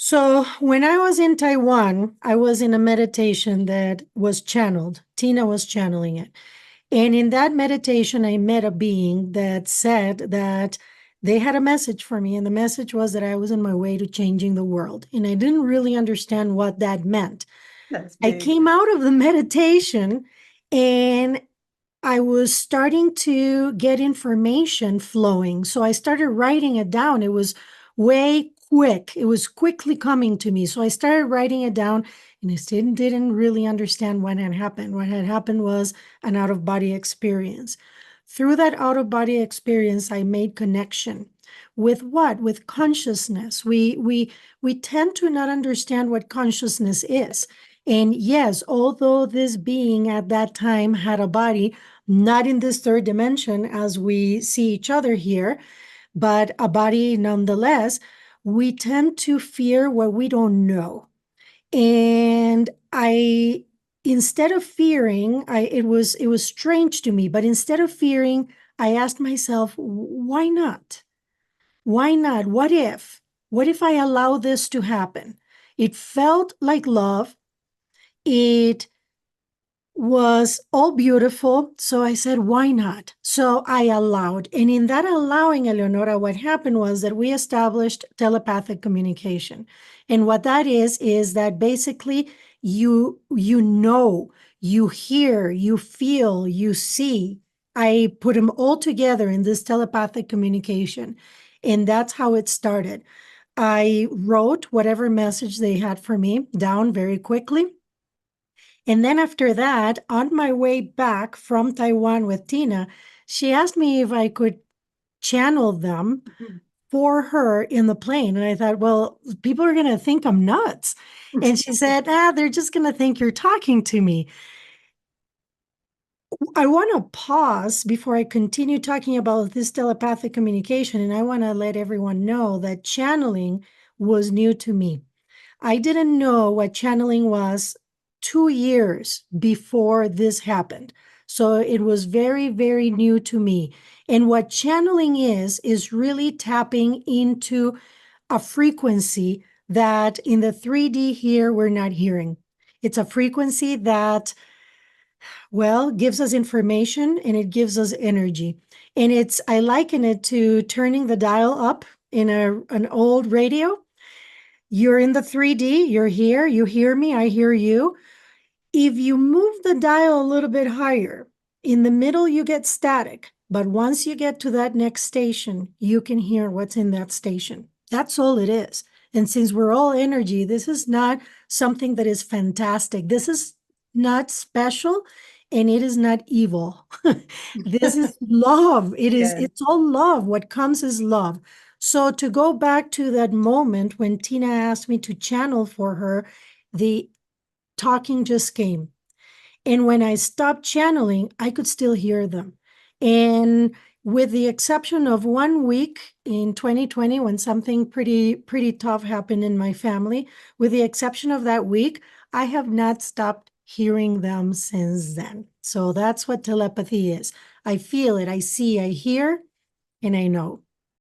So when I was in Taiwan, I was in a meditation that was channeled. Tina was channeling it. And in that meditation, I met a being that said that they had a message for me. And the message was that I was on my way to changing the world. And I didn't really understand what that meant. That's I big. came out of the meditation and I was starting to get information flowing. So I started writing it down. It was way quick. It was quickly coming to me. So I started writing it down and I still didn't really understand what had happened. What had happened was an out of body experience. Through that out of body experience, I made connection with what? With consciousness. We tend to not understand what consciousness is. And yes, although this being at that time had a body, not in this third dimension as we see each other here, but a body nonetheless, we tend to fear what we don't know. And instead of fearing, it was strange to me, but instead of fearing, I asked myself, why not? Why not? What if? What if I allow this to happen? It felt like love. It was all beautiful. So I said, why not? So I allowed. And in that allowing, Eleonora, what happened was that we established telepathic communication. And what that is that basically you know, you hear, you feel, you see. I put them all together in this telepathic communication. And that's how it started. I wrote whatever message they had for me down very quickly. And then after that, on my way back from Taiwan with Tina, she asked me if I could channel them for her in the plane. And I thought, well, people are going to think I'm nuts. And she said, they're just going to think you're talking to me. I want to pause before I continue talking about this telepathic communication. And I want to let everyone know that channeling was new to me. I didn't know what channeling was 2 years before this happened. So it was very, very new to me. And what channeling is really tapping into a frequency that in the 3D here, we're not hearing. It's a frequency that, well, gives us information and it gives us energy. And I liken it to turning the dial up in an old radio. You're in the 3D, you're here, you hear me, I hear you. If you move the dial a little bit higher, in the middle you get static, but once you get to that next station, you can hear what's in that station. That's all it is. And since we're all energy, this is not something that is fantastic. This is not special and it is not evil. This is love. Yes. It's all love. What comes is love. So to go back to that moment when Tina asked me to channel for her, the talking just came. And when I stopped channeling, I could still hear them. And with the exception of 1 week in 2020, when something pretty tough happened in my family, with the exception of that week, I have not stopped hearing them since then. So that's what telepathy is. I feel it, I see, I hear, and I know.